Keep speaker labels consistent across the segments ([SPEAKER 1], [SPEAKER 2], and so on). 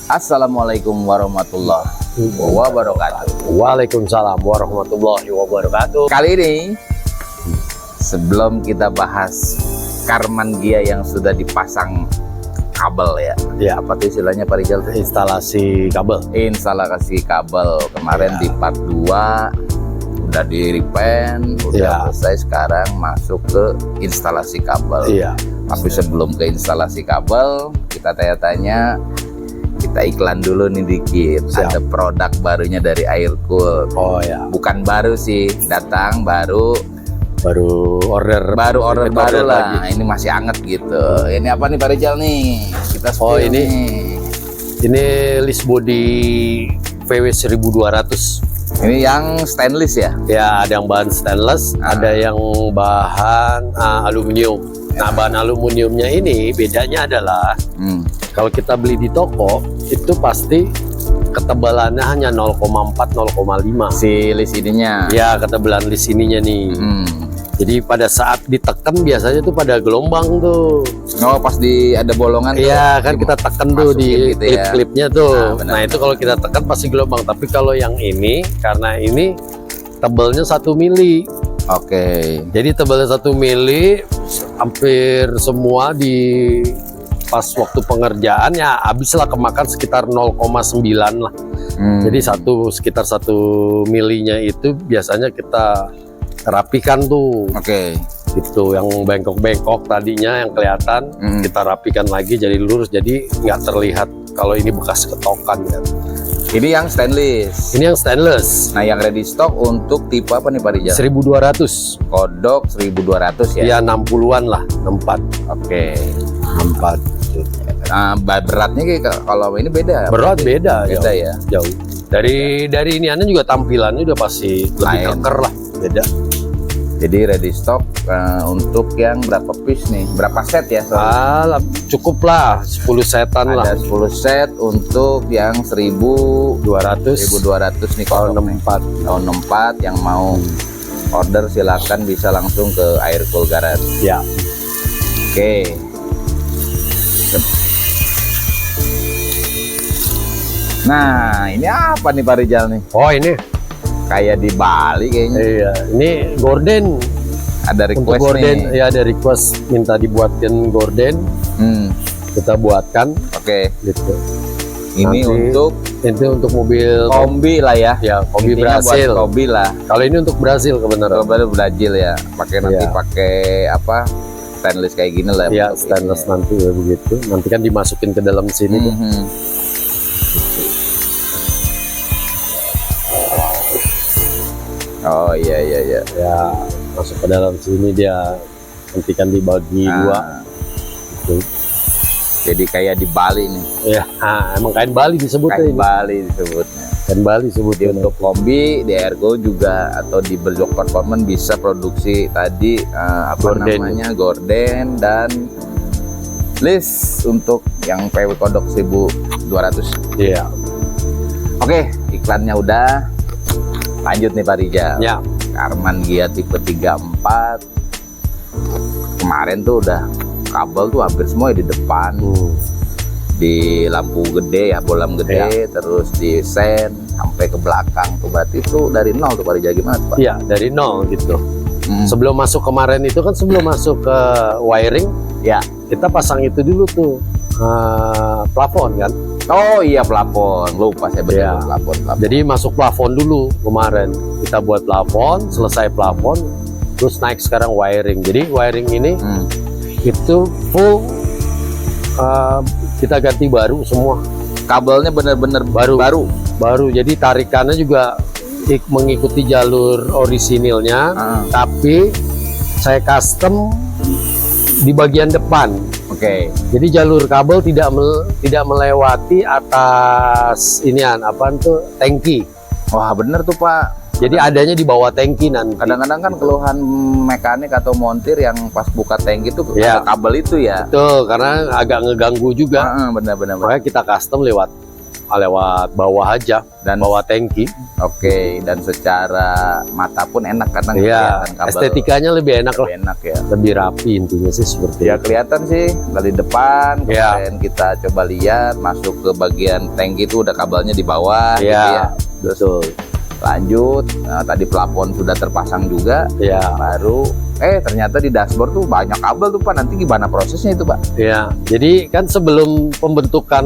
[SPEAKER 1] Assalamualaikum warahmatullahi wabarakatuh.
[SPEAKER 2] Waalaikumsalam warahmatullahi wabarakatuh.
[SPEAKER 1] Kali ini sebelum kita bahas Karman Gia yang sudah dipasang kabel ya, apa tuh istilahnya Pak Rizal?
[SPEAKER 2] Instalasi kabel.
[SPEAKER 1] Instalasi kabel kemarin di part 2 udah di repaint, udah selesai, sekarang masuk ke instalasi kabel. Tapi sebelum ke instalasi kabel, kita tanya-tanya, kita iklan dulu nih dikit. Ada produk barunya dari Aircool.
[SPEAKER 2] Oh ya.
[SPEAKER 1] Bukan baru sih, datang baru
[SPEAKER 2] order
[SPEAKER 1] baru lah. Ini masih anget gitu. Ini apa nih Pak Rizal nih? Kita
[SPEAKER 2] spill ini list body VW 1200.
[SPEAKER 1] Ini yang stainless ya?
[SPEAKER 2] Ya, ada yang bahan stainless, ada yang bahan aluminium. Nah, bahan aluminiumnya ini bedanya adalah kalau kita beli di toko itu pasti ketebalannya hanya 0,4-0,5
[SPEAKER 1] si list ininya.
[SPEAKER 2] Ya, ketebalan list ininya nih. Jadi pada saat ditekan biasanya tuh pada gelombang tuh.
[SPEAKER 1] Oh, pas ada bolongan.
[SPEAKER 2] Iya, kan kita tekan tuh di
[SPEAKER 1] gitu
[SPEAKER 2] klip-klipnya tuh.
[SPEAKER 1] Nah,
[SPEAKER 2] itu kalau kita tekan pasti gelombang. Tapi kalau yang ini, karena ini tebalnya 1 mili.
[SPEAKER 1] Oke.
[SPEAKER 2] Jadi tebalnya 1 mili, hampir semua di pas waktu pengerjaan ya habislah kemakan sekitar 0,9 lah. Jadi sekitar 1 milinya itu biasanya kita rapikan tuh. Gitu, yang bengkok-bengkok tadinya yang kelihatan kita rapikan lagi jadi lurus, jadi nggak terlihat kalau ini bekas ketokan ya.
[SPEAKER 1] Ini yang stainless.
[SPEAKER 2] Ini yang stainless.
[SPEAKER 1] Nah, yang ready stock untuk tipe apa nih Pak Rizal?
[SPEAKER 2] 1200.
[SPEAKER 1] Kodok 1200 ya?
[SPEAKER 2] Ya 60-an lah, 64.
[SPEAKER 1] Oke.
[SPEAKER 2] 64.
[SPEAKER 1] Nah, beratnya kayak kalau ini beda.
[SPEAKER 2] Berat beda
[SPEAKER 1] ya.
[SPEAKER 2] Jauh. Dari ini aneh juga tampilannya udah pasti lebih keker lah, beda.
[SPEAKER 1] Jadi ready stock untuk yang berapa piece nih? Berapa set ya?
[SPEAKER 2] Cukup lah 10 setan lah.
[SPEAKER 1] Ada 10 set untuk yang 1200 nih
[SPEAKER 2] tahun 64.
[SPEAKER 1] Tahun 64 yang mau order silakan bisa langsung ke Aircool Garage.
[SPEAKER 2] Ya.
[SPEAKER 1] Oke. Nah, ini apa nih Pak Rizal nih?
[SPEAKER 2] Oh, ini
[SPEAKER 1] kayak di Bali kayaknya.
[SPEAKER 2] Iya, ini gorden.
[SPEAKER 1] Ada request
[SPEAKER 2] untuk gorden
[SPEAKER 1] nih.
[SPEAKER 2] Ya, ada request minta dibuatkan gorden. Kita buatkan.
[SPEAKER 1] Oke.
[SPEAKER 2] Gitu.
[SPEAKER 1] Ini
[SPEAKER 2] nanti untuk mobil
[SPEAKER 1] kombi lah ya.
[SPEAKER 2] Ya, kombi Brazil.
[SPEAKER 1] Kombi lah.
[SPEAKER 2] Kalau ini untuk Brazil kebenaran.
[SPEAKER 1] Kalau Brazil ya. Pakai apa? Stainless kayak gini lah.
[SPEAKER 2] Ya, stainless nanti ya begitu. Nanti kan dimasukin ke dalam sini tuh.
[SPEAKER 1] Oh iya.
[SPEAKER 2] Ya, masuk ke dalam sini dia nanti kan dibagi dua. Gitu.
[SPEAKER 1] Jadi kayak di Bali nih.
[SPEAKER 2] Ya, emang kain Bali disebutnya.
[SPEAKER 1] Kain Bali disebutnya.
[SPEAKER 2] Kain Bali sebutnya.
[SPEAKER 1] Untuk kombi di Aircool juga atau di Berjok Performance bisa produksi tadi namanya gorden dan list untuk yang PW Kodok 1200.
[SPEAKER 2] Iya.
[SPEAKER 1] Oke, iklannya udah. Lanjut nih Pak Rizal.
[SPEAKER 2] Ya.
[SPEAKER 1] Karman Gia tipe 34. Kemarin tuh udah kabel tuh hampir semua di depan. Di lampu gede ya, bolam gede, terus di sen sampai ke belakang tuh. Berarti itu dari nol tuh Pak Rizal, gimana Pak?
[SPEAKER 2] Iya, dari nol gitu. Sebelum masuk kemarin itu kan sebelum masuk ke wiring, ya kita pasang itu dulu tuh plafon kan.
[SPEAKER 1] Oh iya, plafon, lupa saya betul. Plafon.
[SPEAKER 2] Jadi masuk plafon dulu kemarin, kita buat plafon, selesai plafon, terus naik sekarang wiring. Jadi wiring ini itu full kita ganti baru semua.
[SPEAKER 1] Kabelnya bener-bener baru.
[SPEAKER 2] Jadi tarikannya juga mengikuti jalur orisinilnya, tapi saya custom di bagian depan. Jadi jalur kabel tidak melewati atas tangki. Wah, bener tuh Pak. Jadi adanya di bawah tangki nanti.
[SPEAKER 1] Kadang-kadang kan keluhan mekanik atau montir yang pas buka tangki itu ada kabel itu ya.
[SPEAKER 2] Betul, karena agak ngeganggu juga.
[SPEAKER 1] Benar.
[SPEAKER 2] Makanya kita custom lewat lewat bawah aja, dan bawah tangki.
[SPEAKER 1] Oke, dan secara mata pun enak karena
[SPEAKER 2] Iya,
[SPEAKER 1] kelihatan kabel.
[SPEAKER 2] estetikanya lebih enak lah.
[SPEAKER 1] Lebih enak ya.
[SPEAKER 2] Lebih rapi intinya sih seperti
[SPEAKER 1] Ya kelihatan sih dari depan.
[SPEAKER 2] Iya.
[SPEAKER 1] Kemarin kita coba lihat masuk ke bagian tangki itu udah kabelnya di bawah.
[SPEAKER 2] Iya,
[SPEAKER 1] Gitu ya.
[SPEAKER 2] betul.
[SPEAKER 1] Lanjut, tadi plafon sudah terpasang juga.
[SPEAKER 2] Ya,
[SPEAKER 1] Baru, ternyata di dashboard tuh banyak kabel tuh Pak. Nanti gimana prosesnya itu Pak?
[SPEAKER 2] ya. Jadi kan sebelum pembentukan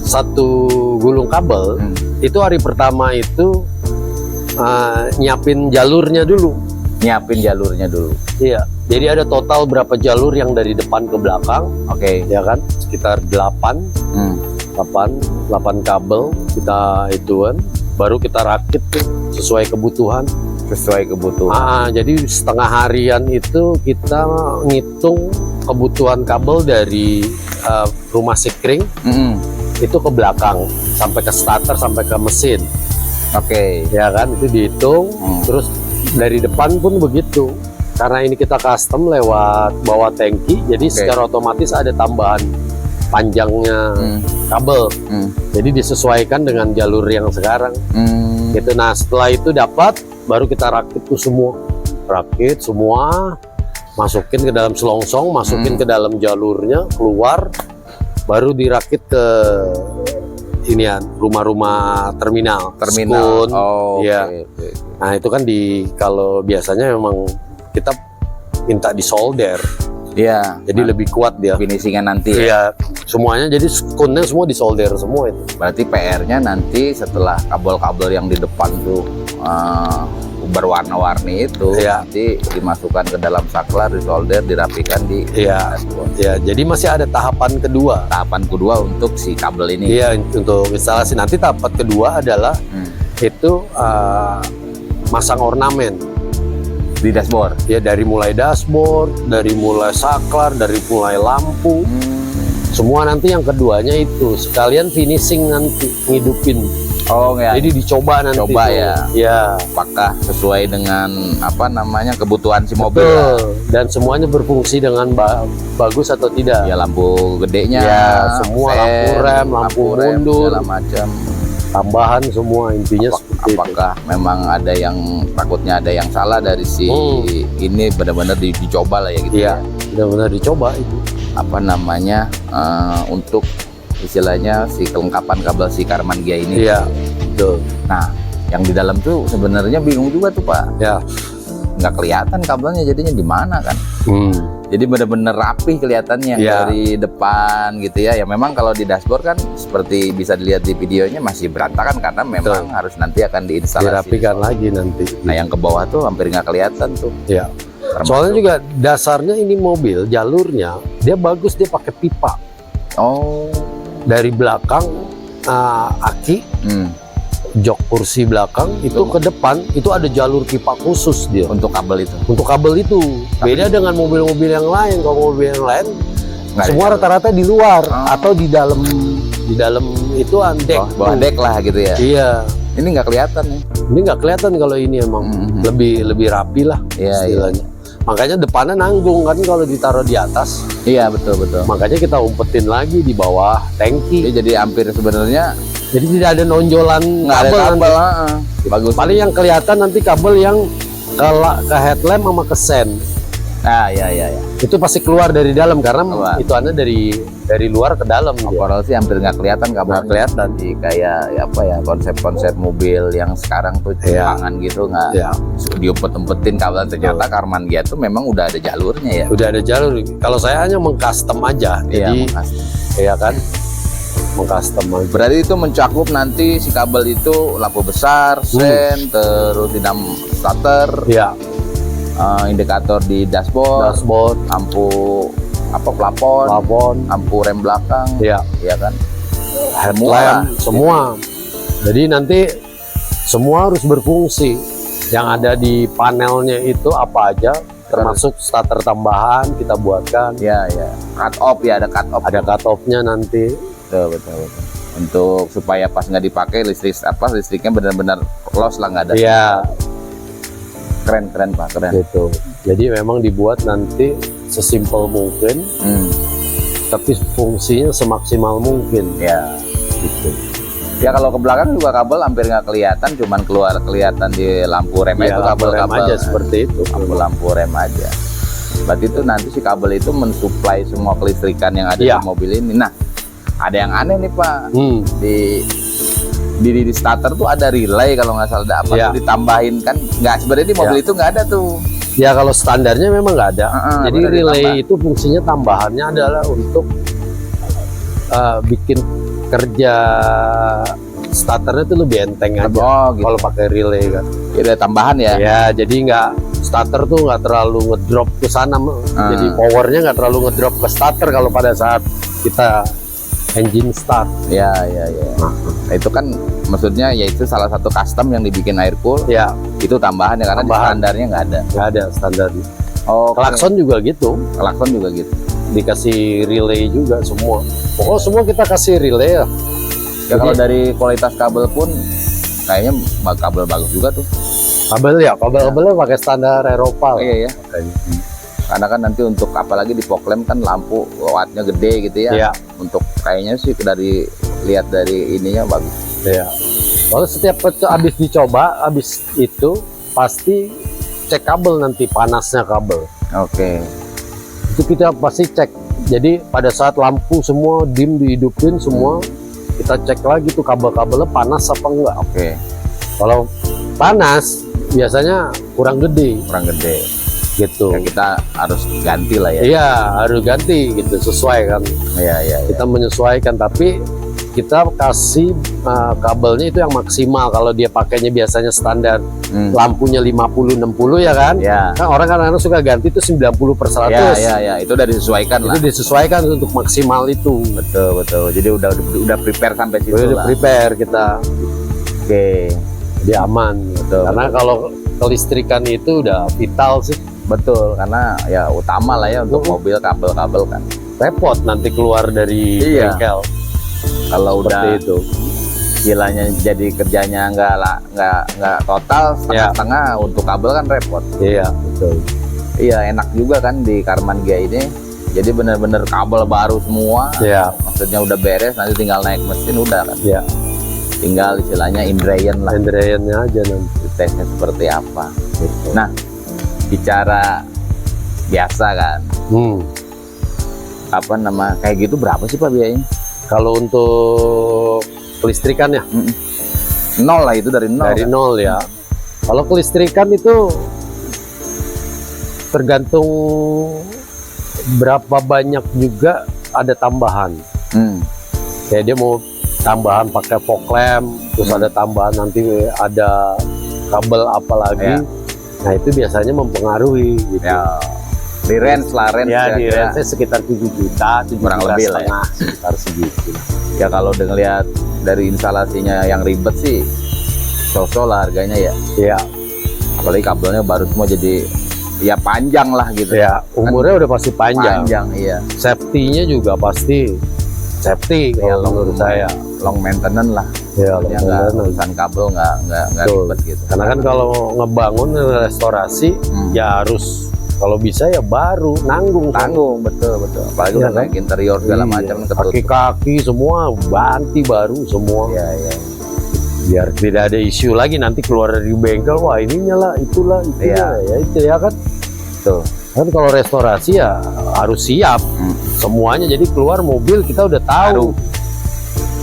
[SPEAKER 2] satu gulung kabel, itu hari pertama itu nyiapin jalurnya dulu.
[SPEAKER 1] Nyiapin jalurnya dulu.
[SPEAKER 2] Iya. Jadi ada total berapa jalur yang dari depan ke belakang,
[SPEAKER 1] Oke.
[SPEAKER 2] ya kan? Sekitar 8 kabel kita ituan, baru kita rakit tuh sesuai kebutuhan.
[SPEAKER 1] Sesuai kebutuhan.
[SPEAKER 2] Jadi setengah harian itu kita ngitung kebutuhan kabel dari rumah sikring itu ke belakang sampai ke starter sampai ke mesin.
[SPEAKER 1] Oke.
[SPEAKER 2] Ya kan, itu dihitung. Terus dari depan pun begitu. Karena ini kita custom lewat bawah tangki, jadi secara otomatis ada tambahan panjangnya kabel. Jadi disesuaikan dengan jalur yang sekarang. Gitu. Nah, setelah itu dapat, baru kita rakit tuh semua. Rakit semua, masukin ke dalam selongsong, masukin ke dalam jalurnya, keluar, baru dirakit ke inian rumah-rumah terminal. Skun. Ya.
[SPEAKER 1] Okay.
[SPEAKER 2] Nah, itu kan kalau biasanya memang kita minta disolder.
[SPEAKER 1] Iya.
[SPEAKER 2] Jadi lebih kuat dia.
[SPEAKER 1] Finishingnya nanti.
[SPEAKER 2] Iya, semuanya jadi skunnya semua disolder semua itu.
[SPEAKER 1] Berarti PR-nya nanti setelah kabel-kabel yang di depan tuh berwarna-warni itu nanti dimasukkan ke dalam saklar, disolder, dirapikan di dashboard.
[SPEAKER 2] Ya, jadi masih ada tahapan kedua.
[SPEAKER 1] Tahapan kedua untuk si kabel ini.
[SPEAKER 2] Iya, untuk instalasi. Nanti tahapan kedua adalah itu masang ornamen
[SPEAKER 1] di dashboard.
[SPEAKER 2] Ya, dari mulai dashboard, dari mulai saklar, dari mulai lampu. Semua nanti yang keduanya itu sekalian finishing nanti ngidupin.
[SPEAKER 1] Ya.
[SPEAKER 2] Jadi dicoba nanti.
[SPEAKER 1] Coba
[SPEAKER 2] tuh.
[SPEAKER 1] ya.
[SPEAKER 2] Ya.
[SPEAKER 1] Apakah sesuai dengan kebutuhan si mobil?
[SPEAKER 2] Betul. Dan semuanya berfungsi dengan bagus atau tidak?
[SPEAKER 1] Ya, lampu gedenya,
[SPEAKER 2] semua lampu rem, lampu mundur,
[SPEAKER 1] segala macam.
[SPEAKER 2] Tambahan semua intinya seperti itu.
[SPEAKER 1] Apakah memang ada yang takutnya ada yang salah dari si ini benar-benar dicoba lah ya gitu?
[SPEAKER 2] Iya, benar-benar dicoba itu.
[SPEAKER 1] Untuk istilahnya si kelengkapan kabel si Karman Gia ini.
[SPEAKER 2] Iya, betul.
[SPEAKER 1] Nah, yang di dalam tuh sebenarnya bingung juga tuh Pak.
[SPEAKER 2] Ya.
[SPEAKER 1] Nggak kelihatan kabelnya jadinya di mana kan? Jadi benar-benar rapih kelihatannya dari depan gitu ya. Ya memang kalau di dashboard kan seperti bisa dilihat di videonya masih berantakan karena memang harus nanti akan diinstalasi.
[SPEAKER 2] Dirapikan lagi nanti.
[SPEAKER 1] Nah, yang ke bawah tuh hampir nggak kelihatan tuh.
[SPEAKER 2] Ya. Soalnya juga dasarnya ini mobil jalurnya dia bagus, dia pakai pipa. Dari belakang aki, jok kursi belakang itu ke depan itu ada jalur pipa khusus dia
[SPEAKER 1] untuk kabel itu.
[SPEAKER 2] Untuk kabel itu beda dengan mobil-mobil yang lain. Kalau mobil yang lain semua rata-rata di luar atau di dalam itu dek.
[SPEAKER 1] Bawah dek lah gitu ya.
[SPEAKER 2] Iya.
[SPEAKER 1] Ini nggak kelihatan nih.
[SPEAKER 2] Ini nggak kelihatan kalau ini emang lebih rapi lah istilahnya. Makanya depannya nanggung kan kalau ditaruh di atas.
[SPEAKER 1] Iya, betul.
[SPEAKER 2] Makanya kita umpetin lagi di bawah tangki.
[SPEAKER 1] Jadi hampir sebenarnya
[SPEAKER 2] jadi tidak ada nonjolan kabel.
[SPEAKER 1] Bagus.
[SPEAKER 2] Paling yang kelihatan nanti kabel yang ke headlamp sama ke sen.
[SPEAKER 1] Iya.
[SPEAKER 2] Itu pasti keluar dari dalam karena itu ada dari luar ke dalam.
[SPEAKER 1] Overall sih hampir nggak kelihatan kabel.
[SPEAKER 2] Nggak kelihatan.
[SPEAKER 1] Jadi kayak konsep-konsep mobil yang sekarang tuh cimpangan gitu nggak diumpet-umpetin kabel. Ternyata Karman Gia tuh memang udah ada jalurnya ya.
[SPEAKER 2] Udah ada jalur. Kalau saya hanya mengcustom aja. Jadi iya kan. Mengcustom aja.
[SPEAKER 1] Berarti itu mencakup nanti si kabel itu lampu besar, sen, terus di dalam starter.
[SPEAKER 2] Iya.
[SPEAKER 1] Indikator di dashboard, lampu plafon, lampu rem belakang, ya kan,
[SPEAKER 2] headlamp, semua. Jadi nanti semua harus berfungsi. Yang ada di panelnya itu apa aja, termasuk starter tambahan kita buatkan.
[SPEAKER 1] Ya. Cut off ya, ada cut off.
[SPEAKER 2] Ada cut off-nya nanti.
[SPEAKER 1] Betul. Untuk supaya pas nggak dipakai listriknya benar-benar loss lah, nggak ada.
[SPEAKER 2] Iya.
[SPEAKER 1] Keren Pak, keren.
[SPEAKER 2] Gitu. Jadi memang dibuat nanti sesimpel mungkin, tapi fungsinya semaksimal mungkin.
[SPEAKER 1] Ya.
[SPEAKER 2] gitu.
[SPEAKER 1] Ya kalau ke belakang juga kabel hampir nggak kelihatan, cuman kelihatan di lampu rem
[SPEAKER 2] Ya,
[SPEAKER 1] itu
[SPEAKER 2] lampu rem
[SPEAKER 1] kabel-kabel
[SPEAKER 2] aja seperti itu.
[SPEAKER 1] lampu rem aja. Berarti itu nanti si kabel itu mensuplai semua kelistrikan yang ada
[SPEAKER 2] Ya.
[SPEAKER 1] di mobil ini. Nah, ada yang aneh nih Pak, di starter tuh ada relay kalau nggak salah, ada apa
[SPEAKER 2] Ya.
[SPEAKER 1] tuh ditambahin kan? Nggak, sebenarnya di mobil
[SPEAKER 2] Ya.
[SPEAKER 1] itu nggak ada tuh.
[SPEAKER 2] Ya kalau standarnya memang nggak ada. Jadi
[SPEAKER 1] benar,
[SPEAKER 2] relay
[SPEAKER 1] ditambah.
[SPEAKER 2] itu fungsinya tambahannya adalah untuk bikin kerja starternya itu lebih enteng aja.
[SPEAKER 1] Oh, gitu.
[SPEAKER 2] Kalau pakai relay kan.
[SPEAKER 1] Ada tambahan ya?
[SPEAKER 2] Ya jadi nggak starter tuh nggak terlalu ngedrop ke sana. Jadi powernya nggak terlalu ngedrop ke starter kalau pada saat kita engine start.
[SPEAKER 1] Ya. Nah, itu kan maksudnya yaitu salah satu custom yang dibikin Air-Cool.
[SPEAKER 2] Ya
[SPEAKER 1] Itu tambahan ya, karena di
[SPEAKER 2] Tambahan.
[SPEAKER 1] standarnya nggak ada.
[SPEAKER 2] nggak ada standarnya.
[SPEAKER 1] Oh,
[SPEAKER 2] Klakson juga gitu.
[SPEAKER 1] klakson juga gitu.
[SPEAKER 2] Dikasih relay juga semua. Pokoknya semua kita kasih relay ya.
[SPEAKER 1] Ya kalau dari kualitas kabel pun kayaknya kabel bagus juga tuh.
[SPEAKER 2] Kabelnya pakai standar Eropa.
[SPEAKER 1] Oh, iya ya. Karena kan nanti untuk apalagi di Poklem kan lampu wattnya gede gitu ya.
[SPEAKER 2] Iya.
[SPEAKER 1] Untuk kayaknya sih dari lihat dari ininya bagus.
[SPEAKER 2] Ya. Kalau setiap habis dicoba, habis itu pasti cek kabel nanti panasnya kabel.
[SPEAKER 1] Oke.
[SPEAKER 2] Itu kita pasti cek. Jadi pada saat lampu semua dim dihidupin semua, kita cek lagi tuh kabel-kabelnya panas apa enggak.
[SPEAKER 1] Oke.
[SPEAKER 2] Kalau panas biasanya kurang gede
[SPEAKER 1] Kurang gede.
[SPEAKER 2] gitu.
[SPEAKER 1] Ya kita harus ganti lah ya.
[SPEAKER 2] Iya, harus ganti gitu sesuai kan.
[SPEAKER 1] Iya.
[SPEAKER 2] Kita menyesuaikan, tapi kita kasih kabelnya itu yang maksimal. Kalau dia pakainya biasanya standar lampunya 50-60 ya kan.
[SPEAKER 1] Ya.
[SPEAKER 2] Kan orang kadang-kadang suka ganti itu 90/100.
[SPEAKER 1] Ya. Itu udah disesuaikan lah.
[SPEAKER 2] Itu disesuaikan untuk maksimal itu.
[SPEAKER 1] Betul. Jadi udah prepare sampai situ
[SPEAKER 2] Udah
[SPEAKER 1] lah.
[SPEAKER 2] prepare kita,
[SPEAKER 1] Oke.
[SPEAKER 2] dia aman.
[SPEAKER 1] Betul.
[SPEAKER 2] Karena kalau kelistrikan itu udah vital sih.
[SPEAKER 1] Betul, karena ya utama lah ya untuk mobil kabel-kabel kan.
[SPEAKER 2] Repot nanti keluar dari
[SPEAKER 1] Iya.
[SPEAKER 2] bengkel.
[SPEAKER 1] Kalau
[SPEAKER 2] Seperti
[SPEAKER 1] udah
[SPEAKER 2] itu.
[SPEAKER 1] istilahnya jadi kerjanya nggak total, setengah-setengah untuk kabel kan repot.
[SPEAKER 2] Iya, betul.
[SPEAKER 1] Iya, enak juga kan di Karman Gia ini. Jadi bener-bener kabel baru semua.
[SPEAKER 2] Iya.
[SPEAKER 1] Maksudnya udah beres, nanti tinggal naik mesin udah kan.
[SPEAKER 2] Iya.
[SPEAKER 1] Tinggal istilahnya Indrayan lah,
[SPEAKER 2] Andreannya aja nanti.
[SPEAKER 1] tesnya seperti apa.
[SPEAKER 2] Gitu.
[SPEAKER 1] Nah, bicara biasa kan, apa nama kayak gitu berapa sih Pak biayanya?
[SPEAKER 2] Kalau untuk kelistrikan ya
[SPEAKER 1] Nol lah, itu dari nol.
[SPEAKER 2] dari
[SPEAKER 1] kan?
[SPEAKER 2] nol ya. Kalau kelistrikan itu tergantung berapa banyak juga ada tambahan. Kayak dia mau tambahan pakai fog lamp, terus ada tambahan nanti ada kabel apa lagi.
[SPEAKER 1] Ya.
[SPEAKER 2] Nah itu biasanya mempengaruhi gitu.
[SPEAKER 1] Ya, di range lah, range
[SPEAKER 2] Ya di
[SPEAKER 1] kira-kira.
[SPEAKER 2] range sekitar 7 juta, 7
[SPEAKER 1] Kurang lebih lah ya.
[SPEAKER 2] sekitar segitu.
[SPEAKER 1] Ya kalau ngelihat dari instalasinya yang ribet sih, so-so lah harganya ya.
[SPEAKER 2] Ya,
[SPEAKER 1] Apalagi kabelnya baru semua, jadi ya panjang lah gitu.
[SPEAKER 2] ya umurnya udah pasti panjang.
[SPEAKER 1] Iya.
[SPEAKER 2] Safety-nya juga pasti safety
[SPEAKER 1] Ya,
[SPEAKER 2] kalau menurut saya.
[SPEAKER 1] Long maintenance lah.
[SPEAKER 2] Ya,
[SPEAKER 1] Ya nggak, urusan kabel nggak
[SPEAKER 2] Betul.
[SPEAKER 1] ribet gitu.
[SPEAKER 2] Karena kan kalau ngebangun restorasi ya harus kalau bisa ya baru nanggung.
[SPEAKER 1] Tanggung, betul. Apalagi
[SPEAKER 2] Iya
[SPEAKER 1] udah
[SPEAKER 2] kan?
[SPEAKER 1] naik interior segala
[SPEAKER 2] Iya.
[SPEAKER 1] macam ketutup.
[SPEAKER 2] Kaki-kaki semua ganti baru semua.
[SPEAKER 1] Iya.
[SPEAKER 2] Biar tidak ada isu lagi nanti keluar dari bengkel, wah ininya lah, itulah,
[SPEAKER 1] Iya.
[SPEAKER 2] ya itu ya kan.
[SPEAKER 1] Tuh.
[SPEAKER 2] Kan kalau restorasi ya harus siap semuanya. Jadi keluar mobil kita udah tahu.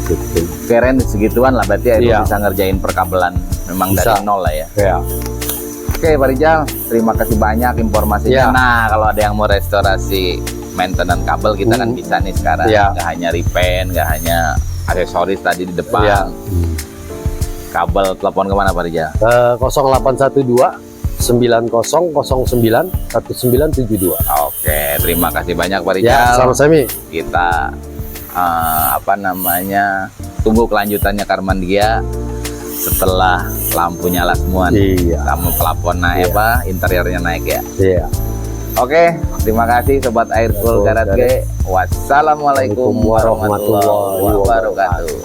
[SPEAKER 2] Gitu.
[SPEAKER 1] Keren segituan lah berarti Air
[SPEAKER 2] Iya.
[SPEAKER 1] bisa ngerjain perkabelan memang
[SPEAKER 2] Bisa.
[SPEAKER 1] dari nol lah ya.
[SPEAKER 2] Ya.
[SPEAKER 1] Oke Pak Rijal, terima kasih banyak informasinya.
[SPEAKER 2] Iya.
[SPEAKER 1] Nah kalau ada yang mau restorasi maintenance kabel kita kan bisa nih sekarang.
[SPEAKER 2] Iya.
[SPEAKER 1] Nggak hanya repaint, nggak hanya aksesoris tadi di depan.
[SPEAKER 2] Iya.
[SPEAKER 1] Kabel telepon kemana Pak Rijal?
[SPEAKER 2] 0812 9009 1972.
[SPEAKER 1] Oke, terima kasih banyak Pak Rijal.
[SPEAKER 2] Ya, sama-sama.
[SPEAKER 1] Kita tunggu kelanjutannya Karman Gia setelah lampu nyala semua nih.
[SPEAKER 2] Iya.
[SPEAKER 1] Sama pelafon naik interiornya naik ya.
[SPEAKER 2] Iya.
[SPEAKER 1] Oke, terima kasih Sobat Air-Cool Garage G. Wassalamualaikum warahmatullahi wabarakatuh.